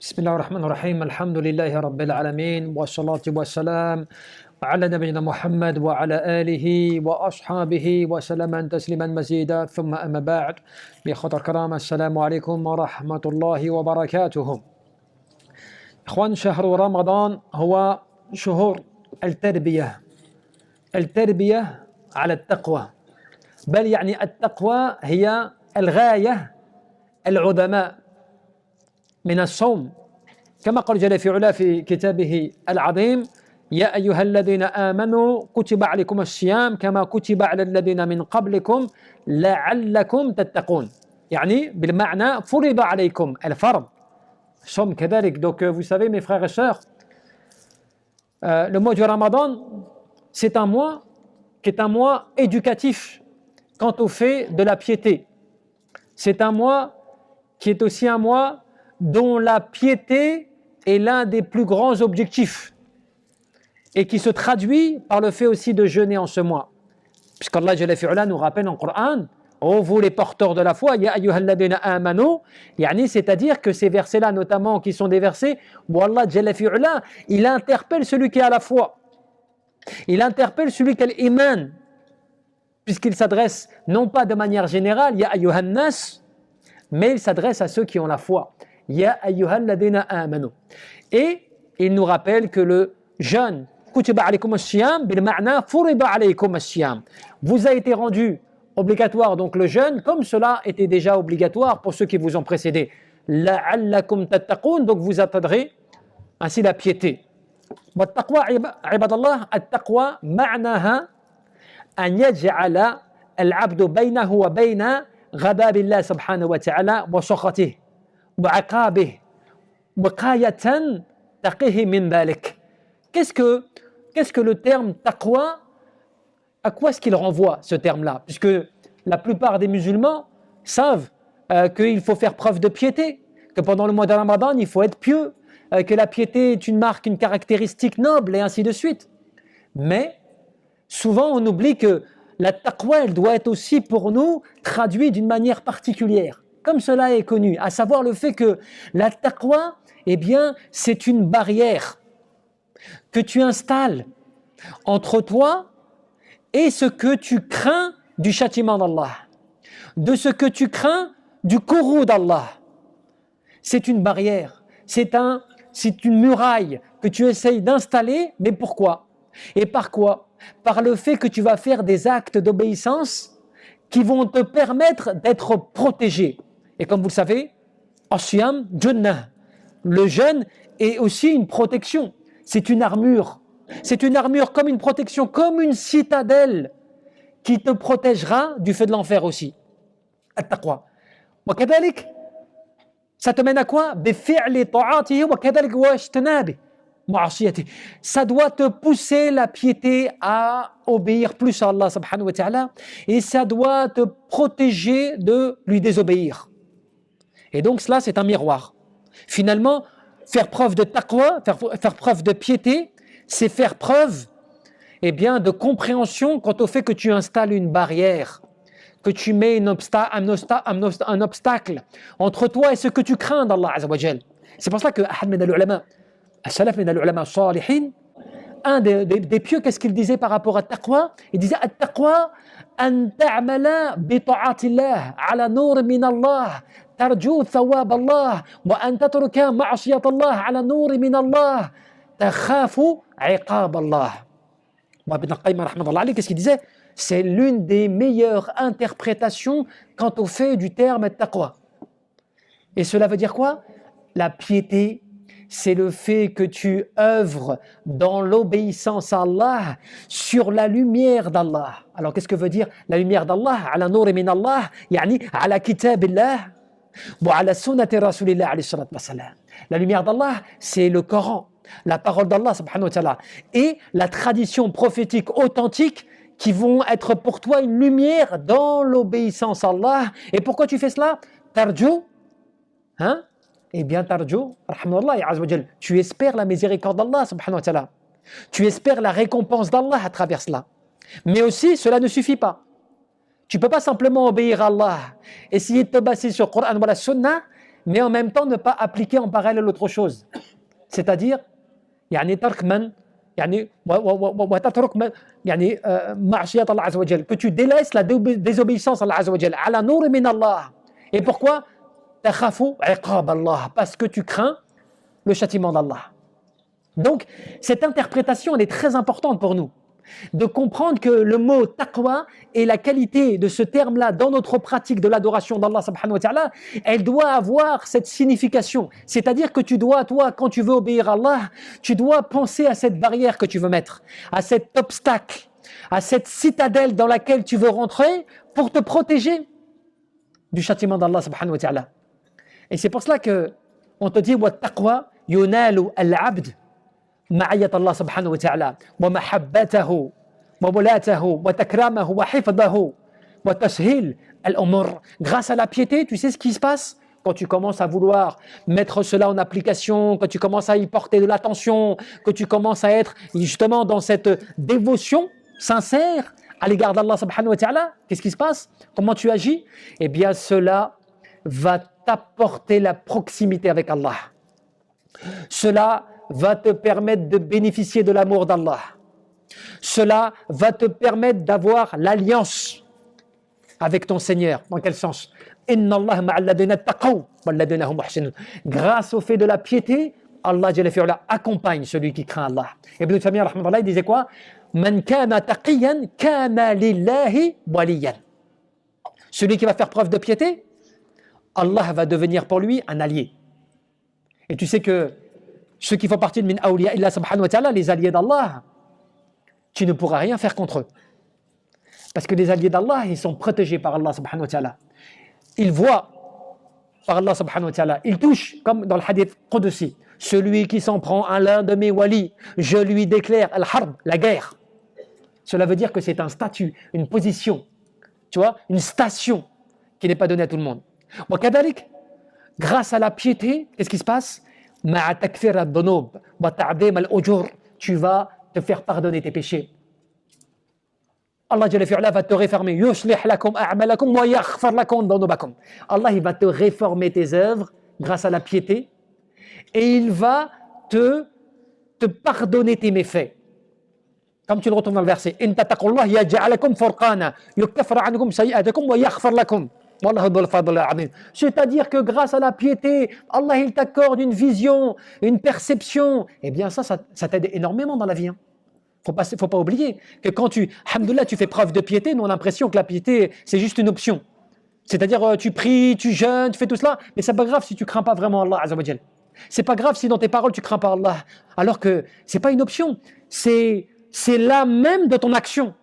بسم الله الرحمن الرحيم الحمد لله رب العالمين والصلاة والسلام على نبينا محمد وعلى آله وأصحابه وسلم تسليما مزيدا ثم أما بعد بإخوة الكرام السلام عليكم ورحمة الله وبركاته. إخوان، شهر رمضان هو شهور التربية على التقوى، بل يعني التقوى هي الغاية العظمى من الصوم، كما قال جل في علا في كتابه العظيم: يا أيها الذين آمنوا كتب عليكم الصيام كما كتب على الذين من قبلكم لعلكم تتقون، يعني بالمعنى فرض عليكم الفرض الصوم كذلك. Donc vous savez mes frères et sœurs, le mois du Ramadan, c'est un mois qui est un mois éducatif quant au fait de la piété. C'est un mois qui est aussi un mois dont la piété est l'un des plus grands objectifs et qui se traduit par le fait aussi de jeûner en ce mois. Puisqu'Allah Jalla fi'ala nous rappelle en Coran: ô vous les porteurs de la foi, ya ayyuhalladhina amanu, yani, c'est-à-dire que ces versets-là notamment qui sont des versets où Allah Jalla fi'ala, il interpelle celui qui a la foi, il interpelle celui qui a l'iman, puisqu'il s'adresse non pas de manière générale, ya ayyuhan nas, mais il s'adresse à ceux qui ont la foi. Ya ayyuhal ladina amanu. Et il nous rappelle que le jeûne, kutiba alaykum as-siyam, bil ma'na furida alaykum as-siyam, vous a été rendu obligatoire, donc le jeûne, comme cela était déjà obligatoire pour ceux qui vous ont précédé. La'allakum tattaqun, donc vous atteindrez ainsi la piété. Wa taqwa ibadallah, at-taqwa ma'naha an yaj'ala al-'abdu baynahu wa bayna ghadabillah subhanahu wa ta'ala wa sakhatihi وعقابه وقاية تقيه من ذلك. Qu'est-ce que le terme taqwa, à quoi est-ce qu'il renvoie ce terme-là? Puisque la plupart des musulmans savent qu'il faut faire preuve de piété, que pendant le mois de Ramadan il faut être pieux, que la piété est une marque, une caractéristique noble et ainsi de suite. Mais souvent on oublie que la taqwa, elle doit être aussi pour nous traduite d'une manière particulière, comme cela est connu, à savoir le fait que la taqwa, eh bien, c'est une barrière que tu installes entre toi et ce que tu crains du châtiment d'Allah, de ce que tu crains du courroux d'Allah. C'est une barrière, c'est une muraille que tu essayes d'installer, mais pourquoi? Et par quoi? Par le fait que tu vas faire des actes d'obéissance qui vont te permettre d'être protégé. Et comme vous le savez, as-siyam junnah, le jeûne est aussi une protection. C'est une armure. C'est une armure comme une protection, comme une citadelle qui te protégera du feu de l'enfer aussi. At-taqwa. Wa kadhalik, ça te mène à quoi? Bi fi'li ta'atihi wa kadhalik wa ijtinabi ma'asiyatihi. Ça doit te pousser la piété à obéir plus à Allah subhanahu wa ta'ala, et ça doit te protéger de lui désobéir. Et donc cela, c'est un miroir. Finalement, faire preuve de taqwa, faire preuve de piété, c'est faire preuve, eh bien, de compréhension quant au fait que tu installes une barrière, que tu mets un obstacle entre toi et ce que tu crains d'Allah Azza wa Jal. C'est pour ça que Ahad min al-ulama, as-salaf min al-ulama as-salihin, un des pieux, qu'est-ce qu'il disait par rapport à taqwa? Il disait: at-taqwa an ta'mala bi ta'atillah ala nur min Allah ترجو ثواب الله وأن تترك معصية الله على نور من الله تخاف عقاب الله. Ibn al-Qayyim rahmatullah alayhi, qu'est-ce qu'il disait? C'est l'une des meilleures interprétations quant au fait du terme taqwa. Et cela veut dire quoi? La piété, c'est le fait que tu œuvres dans l'obéissance à Allah sur la lumière d'Allah. Alors qu'est-ce que veut dire la lumière d'Allah? Ala nur min Allah, yani ala kitabillah. La lumière d'Allah, c'est le Coran, la parole d'Allah subhanahu wa ta'ala, et la tradition prophétique authentique qui vont être pour toi une lumière dans l'obéissance à Allah. Et pourquoi tu fais cela? Tarjou, hein? Eh bien tarjou, rahmanallah azza wa jal, tu espères la miséricorde d'Allah subhanahu wa ta'ala, tu espères la récompense d'Allah à travers cela. Mais aussi, cela ne suffit pas. Tu ne peux pas simplement obéir à Allah, essayer de te baser sur le Coran ou la Sunna, mais en même temps ne pas appliquer en parallèle autre chose. C'est-à-dire, يعني ترك من يعني وتترك من يعني معصية الله عز وجل, que tu délaisses la désobéissance à Allah عز وجل على نور من الله. Et pourquoi? تخاف عقاب الله, parce que tu crains le châtiment d'Allah. Donc, cette interprétation, elle est très importante pour nous, de comprendre que le mot taqwa et la qualité de ce terme-là dans notre pratique de l'adoration d'Allah subhanahu wa ta'ala, elle doit avoir cette signification. C'est-à-dire que tu dois, toi, quand tu veux obéir à Allah, tu dois penser à cette barrière que tu veux mettre, à cet obstacle, à cette citadelle dans laquelle tu veux rentrer pour te protéger du châtiment d'Allah subhanahu wa ta'ala. Et c'est pour cela que on te dit wa taqwa yunalu al-abd معية الله سبحانه وتعالى ومحبته وولاته وتكرامه وحفظه وتسهيل الأمور. Grâce à la piété, tu sais ce qui se passe quand tu commences à vouloir mettre cela en application, quand tu commences à y porter de l'attention, que tu commences à être justement dans cette dévotion sincère à l'égard d'Allah subhanahu wa ta'ala. Qu'est-ce qui se passe? Comment tu agis? Eh bien cela va t'apporter la proximité avec Allah. Cela va te permettre de bénéficier de l'amour d'Allah. Cela va te permettre d'avoir l'alliance avec ton Seigneur. Dans quel sens? Inna Allah ma'alladina taqaw walladina hum muhsinun. Grâce au fait de la piété, Allah Jalla fi'ala accompagne celui qui craint Allah. Ibn Taymiyyah rahimahullah il disait quoi? Man kana taqiyan kana lillahi waliyan. Celui qui va faire preuve de piété, Allah va devenir pour lui un allié. Et tu sais que ceux qui font partie de min awliya illa subhanahu wa ta'ala, les alliés d'Allah, tu ne pourras rien faire contre eux. Parce que les alliés d'Allah, ils sont protégés par Allah subhanahu wa ta'ala. Ils voient par Allah subhanahu wa ta'ala. Ils touchent, comme dans le hadith Qudsi, celui qui s'en prend à l'un de mes walis, je lui déclare al-harb, la guerre. Cela veut dire que c'est un statut, une position, tu vois, une station qui n'est pas donnée à tout le monde. Wa kadalik, grâce à la piété, qu'est-ce qui se passe? مع تكفير الذنوب وتعظيم الأجور, tu vas te faire pardonner tes péchés. Allah Jalla fi'ala va te réformer. يصلح لكم أعمالكم ويغفر لكم ذنوبكم. Allah il va te réformer tes œuvres grâce à la piété et il va te pardonner tes méfaits. Comme tu le retrouves dans le verset, إن تتقوا الله يجعل لكم فرقانا يكفر عنكم سيئاتكم ويغفر لكم. C'est-à-dire que grâce à la piété, Allah il t'accorde une vision, une perception. Eh bien ça t'aide énormément dans la vie. Faut pas oublier que quand alhamdoulilah, tu fais preuve de piété, nous on a l'impression que la piété c'est juste une option. C'est-à-dire tu pries, tu jeûnes, tu fais tout cela, mais c'est pas grave si tu crains pas vraiment Allah Azza wa Jal. C'est pas grave si dans tes paroles tu crains pas Allah. Alors que c'est pas une option, c'est l'âme même de ton action.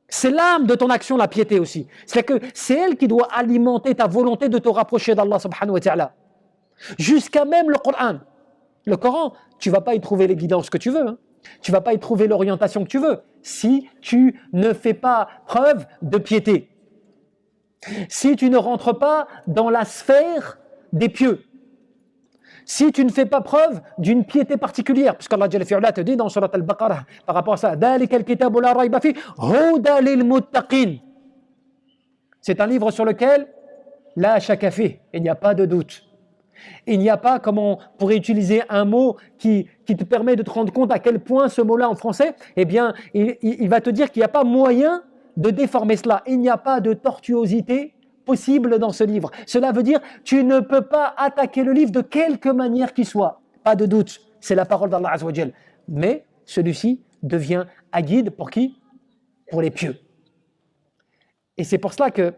C'est l'âme de ton action, la piété aussi. C'est-à-dire que c'est elle qui doit alimenter ta volonté de te rapprocher d'Allah subhanahu wa ta'ala. Jusqu'à même le Coran. Le Coran, tu ne vas pas y trouver les guidances que tu veux. Hein. Tu ne vas pas y trouver l'orientation que tu veux. Si tu ne fais pas preuve de piété. Si tu ne rentres pas dans la sphère des pieux. Si tu ne fais pas preuve d'une piété particulière, parce qu'Allah Jalla fi'ala te dit dans Surat Al-Baqarah par rapport à ça, ذَلِكَ الْكِتَابُ لَا رَيْبَ فِيهِ هُدًى لِلْمُتَّقِينَ. C'est un livre sur lequel la shakka fihi, il n'y a pas de doute. Il n'y a pas, comme on pourrait utiliser un mot qui te permet de te rendre compte à quel point ce mot-là en français, eh bien, il va te dire qu'il n'y a pas moyen de déformer cela. Il n'y a pas de tortuosité possible dans ce livre. Cela veut dire tu ne peux pas attaquer le livre de quelque manière qu'il soit. Pas de doute, c'est la parole d'Allah Azza wa Jal. Mais celui-ci devient un guide pour qui? Pour les pieux. Et c'est pour cela que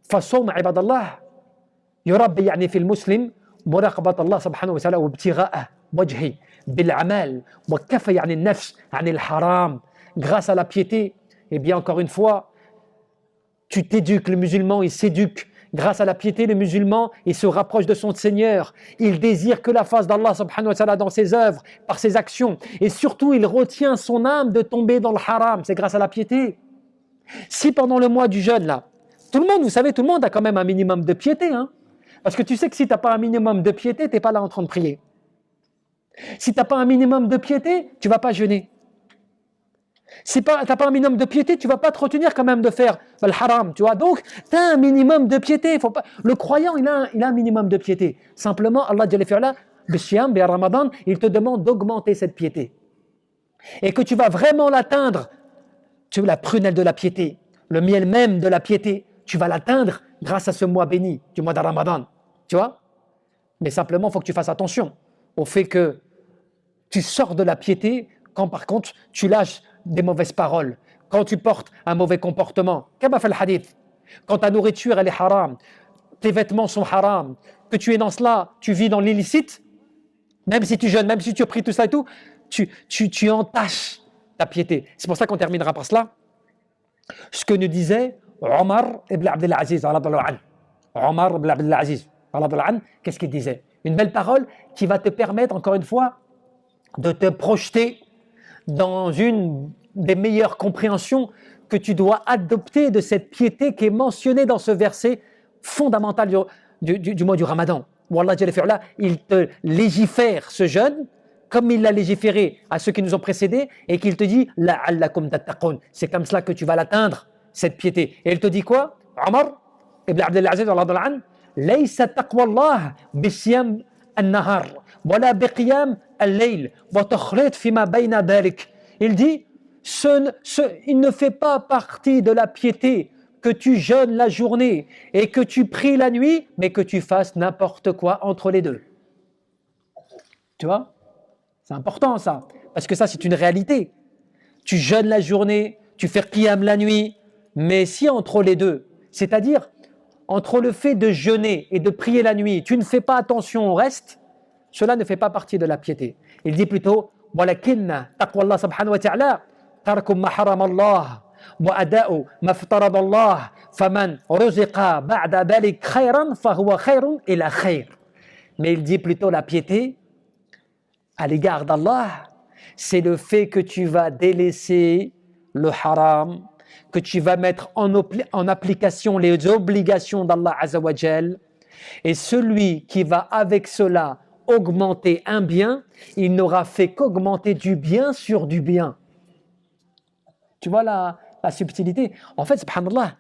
فالصوم عباد الله يربي يعني في المسلم مراقبة الله سبحانه وتعالى وابتغاءه وجهه بالأعمال وكف يعني النفس عن الحرام. Grâce à la piété, eh bien encore une fois, tu t'éduques, le musulman il s'éduque. Grâce à la piété, le musulman il se rapproche de son Seigneur. Il désire que la face d'Allah subhanahu wa ta'ala dans ses œuvres, par ses actions. Et surtout, il retient son âme de tomber dans le haram. C'est grâce à la piété. Si pendant le mois du jeûne, là, tout le monde, vous savez, tout le monde a quand même un minimum de piété. Hein? Parce que tu sais que si tu n'as pas un minimum de piété, tu n'es pas là en train de prier. Si tu n'as pas un minimum de piété, tu ne vas pas jeûner. Si tu n'as pas un minimum de piété, tu ne vas pas te retenir quand même de faire le haram, tu vois. Donc, tu as un minimum de piété. Faut pas... Le croyant, il a un minimum de piété. Simplement, Allah Jalla fi'ala, Bishiyam, bi Ramadan, il te demande d'augmenter cette piété. Et que tu vas vraiment l'atteindre, tu veux la prunelle de la piété, le miel même de la piété, tu vas l'atteindre grâce à ce mois béni, du mois de Ramadan, tu vois. Mais simplement, il faut que tu fasses attention au fait que tu sors de la piété quand par contre tu lâches des mauvaises paroles, quand tu portes un mauvais comportement. Comme a fait le hadith, quand ta nourriture elle est haram, tes vêtements sont haram, que tu es dans cela, tu vis dans l'illicite, même si tu jeûnes, même si tu pries tout ça et tout, tu entaches ta piété. C'est pour ça qu'on terminera par cela. Ce que nous disait Omar ibn Abdel Aziz, Omar ibn Abdel Aziz, qu'est-ce qu'il disait? Une belle parole qui va te permettre, encore une fois, de te projeter dans une des meilleures compréhensions que tu dois adopter de cette piété qui est mentionnée dans ce verset fondamental du mois du Ramadan. Où Allah Jalla fi'ala, il te légifère ce jeûne comme il l'a légiféré à ceux qui nous ont précédés et qu'il te dit la'allakum tattaqun. C'est comme cela que tu vas l'atteindre, cette piété. Et il te dit quoi? Omar ibn Abdel Aziz radhiyallahu anhu, laysa taqwallah bisiyam an-nahar wala biqiyam al-layl wa takhlit fima bayna dhalik. Il dit il ne fait pas partie de la piété que tu jeûnes la journée et que tu pries la nuit, mais que tu fasses n'importe quoi entre les deux. Tu vois? C'est important ça, parce que ça c'est une réalité. Tu jeûnes la journée, tu fais qiyam la nuit, mais si entre les deux, c'est-à-dire entre le fait de jeûner et de prier la nuit, tu ne fais pas attention au reste, cela ne fait pas partie de la piété. Il dit plutôt walakinna taqwallah subhanahu wa ta'ala tarkum ma haram Allah wa ada'u ma iftarada Allah faman ruziqa ba'da dhalik khayran fahuwa khayrun ila khayr. Mais il dit plutôt la piété à l'égard d'Allah, c'est le fait que tu vas délaisser le haram, que tu vas mettre en application les obligations d'Allah Azza wa Jal, et celui qui va avec cela augmenter un bien, il n'aura fait qu'augmenter du bien sur du bien. Tu vois la subtilité? En fait, subhanallah,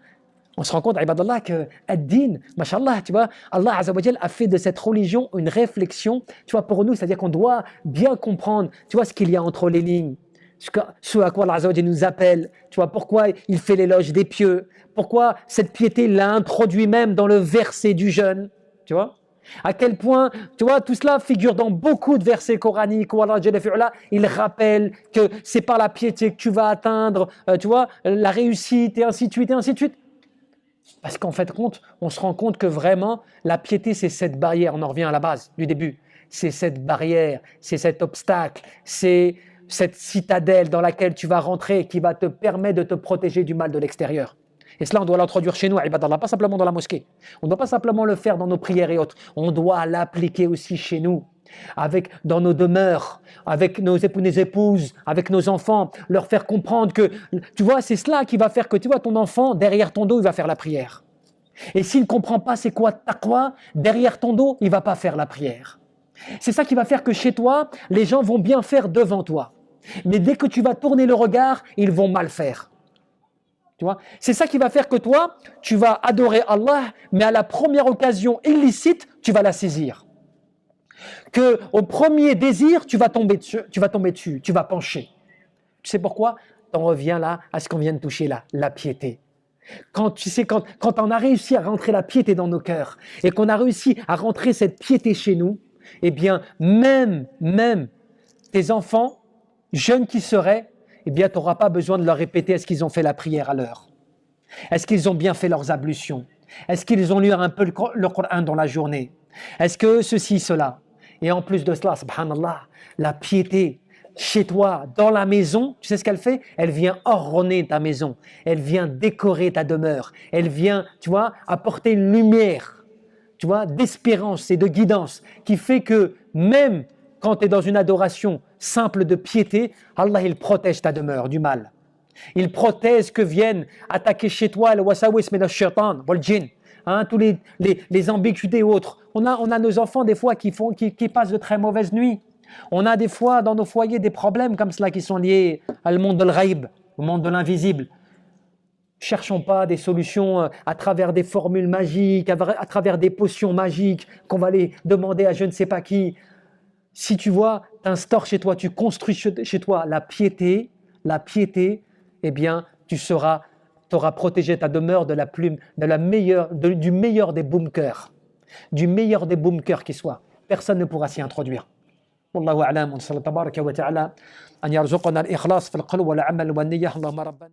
on se rend compte, ibadallah, que ad-din, mashallah, tu vois, Allah Azza wa Jal a fait de cette religion une réflexion, tu vois, pour nous, c'est-à-dire qu'on doit bien comprendre, tu vois, ce qu'il y a entre les lignes, ce à quoi Allah Azza wa Jal nous appelle, tu vois, pourquoi il fait l'éloge des pieux, pourquoi cette piété l'a introduit même dans le verset du jeûne, tu vois. À quel point, tu vois, tout cela figure dans beaucoup de versets coraniques où Allah Jalla fi'ala, il rappelle que c'est par la piété que tu vas atteindre, tu vois, la réussite et ainsi de suite et ainsi de suite. Parce qu'en fait, on se rend compte que vraiment, la piété, c'est cette barrière, on en revient à la base du début, c'est cette barrière, c'est cet obstacle, c'est cette citadelle dans laquelle tu vas rentrer qui va te permettre de te protéger du mal de l'extérieur. Et cela, on doit l'introduire chez nous, ibadallah, pas simplement dans la mosquée. On ne doit pas simplement le faire dans nos prières et autres. On doit l'appliquer aussi chez nous, dans nos demeures, avec nos épouses, avec nos enfants, leur faire comprendre que, tu vois, c'est cela qui va faire que, tu vois, ton enfant, derrière ton dos, il va faire la prière. Et s'il ne comprend pas c'est quoi taqwa, derrière ton dos, il ne va pas faire la prière. C'est ça qui va faire que chez toi, les gens vont bien faire devant toi. Mais dès que tu vas tourner le regard, ils vont mal faire. Tu vois, c'est ça qui va faire que toi, tu vas adorer Allah, mais à la première occasion illicite, tu vas la saisir. Que au premier désir, tu vas tomber dessus, tu vas pencher. Tu sais pourquoi? T'en reviens là à ce qu'on vient de toucher là, la piété. Quand on a réussi à rentrer la piété dans nos cœurs et qu'on a réussi à rentrer cette piété chez nous, eh bien, même tes enfants, jeunes qui seraient, eh bien, tu n'auras pas besoin de leur répéter est-ce qu'ils ont fait la prière à l'heure? Est-ce qu'ils ont bien fait leurs ablutions? Est-ce qu'ils ont lu un peu le Coran dans la journée? Est-ce que ceci, cela? Et en plus de cela, subhanallah, la piété chez toi, dans la maison, tu sais ce qu'elle fait? Elle vient orner ta maison, elle vient décorer ta demeure, elle vient, tu vois, apporter une lumière, tu vois, d'espérance et de guidance qui fait que même quand tu es dans une adoration simple de piété, Allah il protège ta demeure du mal. Il protège que viennent attaquer chez toi le wasawis min ash-shaytan wal djinn, tous les ambiguïtés et autres. On a nos enfants des fois qui passent de très mauvaises nuits. On a des fois dans nos foyers des problèmes comme cela qui sont liés au monde de l'ghaib, au monde de l'invisible. Cherchons pas des solutions à travers des formules magiques, à travers des potions magiques qu'on va aller demander à je ne sais pas qui. Si tu vois, t'instaures chez toi, tu construis chez toi la piété, eh bien, tu auras protégé ta demeure de la meilleure, du meilleur des bunkers, qui soit. Personne ne pourra s'y introduire. والله أعلم ونسأل الله تبارك وتعالى أن يرزقنا الإخلاص في القول والعمل والنية اللهم ربنا